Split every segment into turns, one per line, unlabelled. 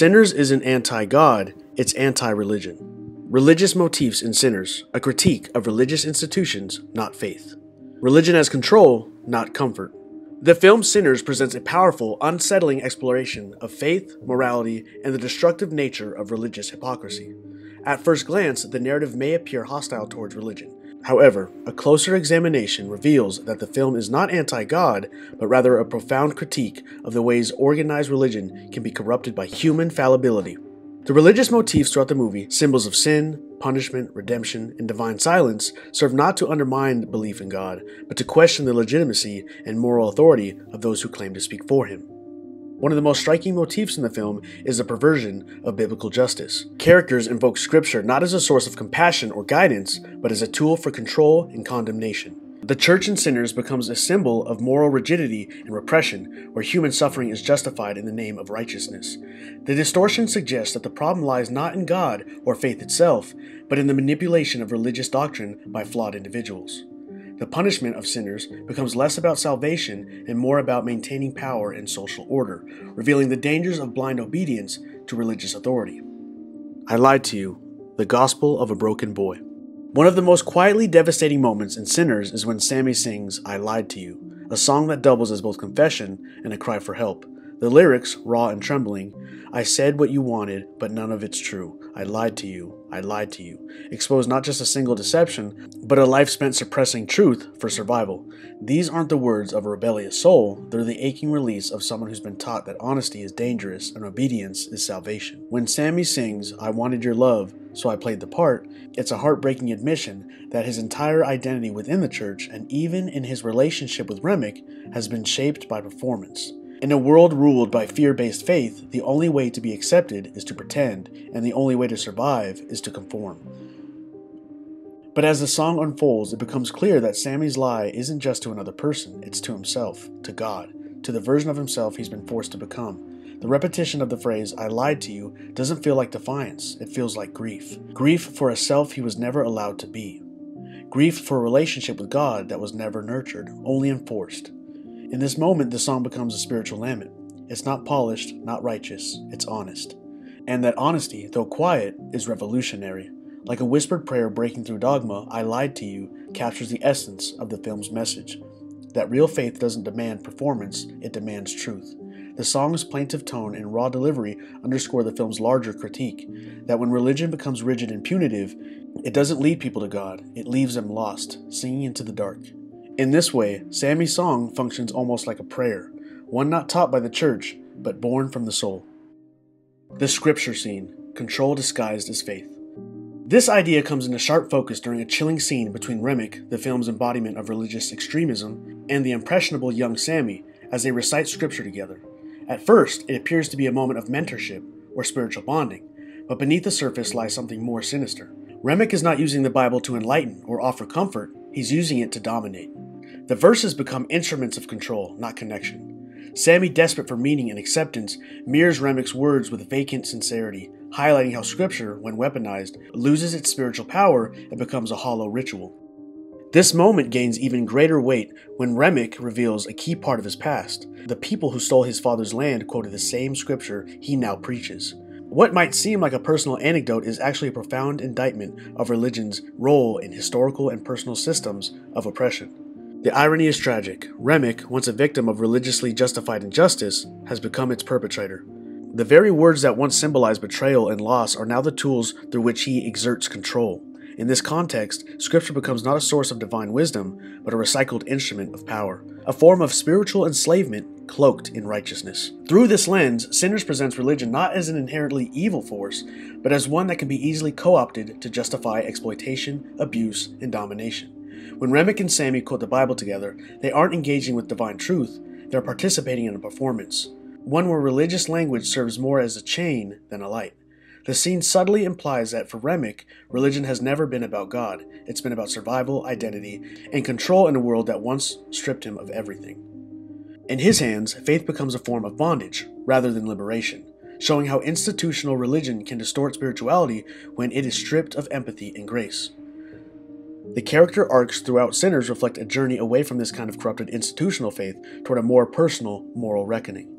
Sinners isn't anti-God, it's anti-religion. Religious motifs in Sinners, a critique of religious institutions, not faith. Religion as control, not comfort. The film Sinners presents a powerful, unsettling exploration of faith, morality, and the destructive nature of religious hypocrisy. At first glance, the narrative may appear hostile towards religion. However, a closer examination reveals that the film is not anti-God, but rather a profound critique of the ways organized religion can be corrupted by human fallibility. The religious motifs throughout the movie, symbols of sin, punishment, redemption, and divine silence, serve not to undermine belief in God, but to question the legitimacy and moral authority of those who claim to speak for Him. One of the most striking motifs in the film is the perversion of biblical justice. Characters invoke Scripture not as a source of compassion or guidance, but as a tool for control and condemnation. The church in Sinners becomes a symbol of moral rigidity and repression, where human suffering is justified in the name of righteousness. The distortion suggests that the problem lies not in God or faith itself, but in the manipulation of religious doctrine by flawed individuals. The punishment of sinners becomes less about salvation and more about maintaining power and social order, revealing the dangers of blind obedience to religious authority. I lied to you, the gospel of a broken boy. One of the most quietly devastating moments in Sinners is when Sammie sings I Lied to You, a song that doubles as both confession and a cry for help. The lyrics, raw and trembling, I said what you wanted, but none of it's true. I lied to you, I lied to you, expose not just a single deception, but a life spent suppressing truth for survival. These aren't the words of a rebellious soul, they're the aching release of someone who's been taught that honesty is dangerous and obedience is salvation. When Sammie sings, I wanted your love, so I played the part, it's a heartbreaking admission that his entire identity within the church, and even in his relationship with Remmick, has been shaped by performance. In a world ruled by fear-based faith, the only way to be accepted is to pretend, and the only way to survive is to conform. But as the song unfolds, it becomes clear that Sammie's lie isn't just to another person, it's to himself, to God, to the version of himself he's been forced to become. The repetition of the phrase, I lied to you, doesn't feel like defiance, it feels like grief. Grief for a self he was never allowed to be. Grief for a relationship with God that was never nurtured, only enforced. In this moment, the song becomes a spiritual lament. It's not polished, not righteous, it's honest. And that honesty, though quiet, is revolutionary. Like a whispered prayer breaking through dogma, I Lied to You captures the essence of the film's message. That real faith doesn't demand performance, it demands truth. The song's plaintive tone and raw delivery underscore the film's larger critique, that when religion becomes rigid and punitive, it doesn't lead people to God, it leaves them lost, singing into the dark. In this way, Sammie's song functions almost like a prayer, one not taught by the church, but born from the soul. The scripture scene, control disguised as faith. This idea comes into sharp focus during a chilling scene between Remmick, the film's embodiment of religious extremism, and the impressionable young Sammie as they recite scripture together. At first, it appears to be a moment of mentorship or spiritual bonding, but beneath the surface lies something more sinister. Remmick is not using the Bible to enlighten or offer comfort, he's using it to dominate. The verses become instruments of control, not connection. Sammie, desperate for meaning and acceptance, mirrors Remmick's words with vacant sincerity, highlighting how Scripture, when weaponized, loses its spiritual power and becomes a hollow ritual. This moment gains even greater weight when Remmick reveals a key part of his past. The people who stole his father's land quoted the same Scripture he now preaches. What might seem like a personal anecdote is actually a profound indictment of religion's role in historical and personal systems of oppression. The irony is tragic. Remmick, once a victim of religiously justified injustice, has become its perpetrator. The very words that once symbolized betrayal and loss are now the tools through which he exerts control. In this context, Scripture becomes not a source of divine wisdom, but a recycled instrument of power, a form of spiritual enslavement cloaked in righteousness. Through this lens, Sinners presents religion not as an inherently evil force, but as one that can be easily co-opted to justify exploitation, abuse, and domination. When Remmick and Sammie quote the Bible together, they aren't engaging with divine truth, they're participating in a performance, one where religious language serves more as a chain than a light. The scene subtly implies that for Remmick, religion has never been about God, it's been about survival, identity, and control in a world that once stripped him of everything. In his hands, faith becomes a form of bondage, rather than liberation, showing how institutional religion can distort spirituality when it is stripped of empathy and grace. The character arcs throughout Sinners reflect a journey away from this kind of corrupted institutional faith toward a more personal moral reckoning.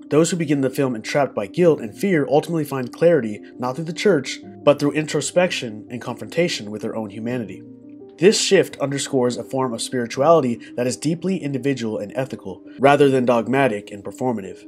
Those who begin the film entrapped by guilt and fear ultimately find clarity not through the church, but through introspection and confrontation with their own humanity. This shift underscores a form of spirituality that is deeply individual and ethical, rather than dogmatic and performative.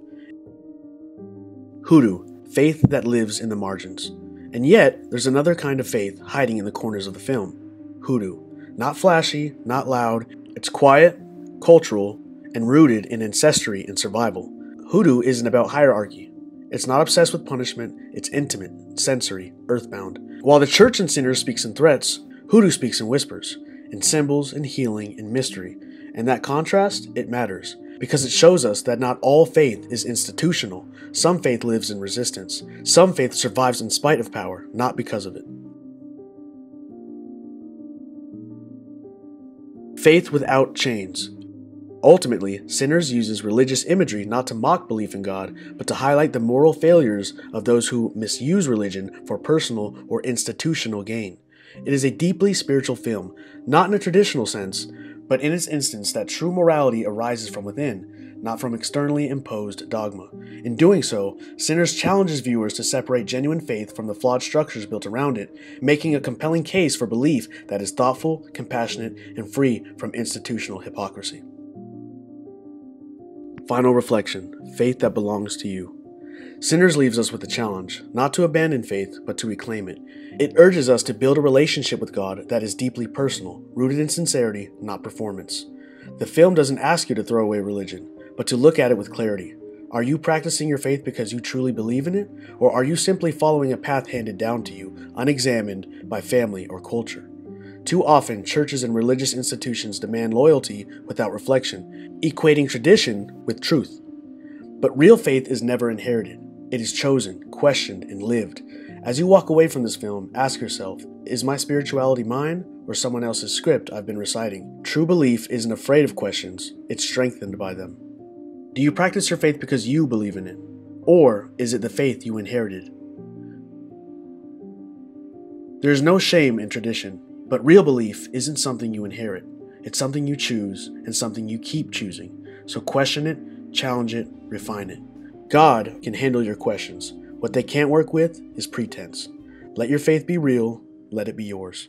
Hoodoo, faith that lives in the margins. And yet, there's another kind of faith hiding in the corners of the film. Hoodoo. Not flashy, not loud. It's quiet, cultural, and rooted in ancestry and survival. Hoodoo isn't about hierarchy. It's not obsessed with punishment. It's intimate, sensory, earthbound. While the church and sinners speaks in threats, Hoodoo speaks in whispers, in symbols, in healing, in mystery. And that contrast, it matters, because it shows us that not all faith is institutional. Some faith lives in resistance. Some faith survives in spite of power, not because of it. Faith without chains. Ultimately, Sinners uses religious imagery not to mock belief in God, but to highlight the moral failures of those who misuse religion for personal or institutional gain. It is a deeply spiritual film, not in a traditional sense, but in its instance that true morality arises from within, not from externally imposed dogma. In doing so, Sinners challenges viewers to separate genuine faith from the flawed structures built around it, making a compelling case for belief that is thoughtful, compassionate, and free from institutional hypocrisy. Final reflection, faith that belongs to you. Sinners leaves us with a challenge, not to abandon faith, but to reclaim it. It urges us to build a relationship with God that is deeply personal, rooted in sincerity, not performance. The film doesn't ask you to throw away religion, but to look at it with clarity. Are you practicing your faith because you truly believe in it, or are you simply following a path handed down to you, unexamined by family or culture? Too often, churches and religious institutions demand loyalty without reflection, equating tradition with truth. But real faith is never inherited. It is chosen, questioned, and lived. As you walk away from this film, ask yourself, is my spirituality mine or someone else's script I've been reciting? True belief isn't afraid of questions, it's strengthened by them. Do you practice your faith because you believe in it? Or is it the faith you inherited? There is no shame in tradition, but real belief isn't something you inherit. It's something you choose and something you keep choosing. So question it, challenge it, refine it. God can handle your questions. What they can't work with is pretense. Let your faith be real. Let it be yours.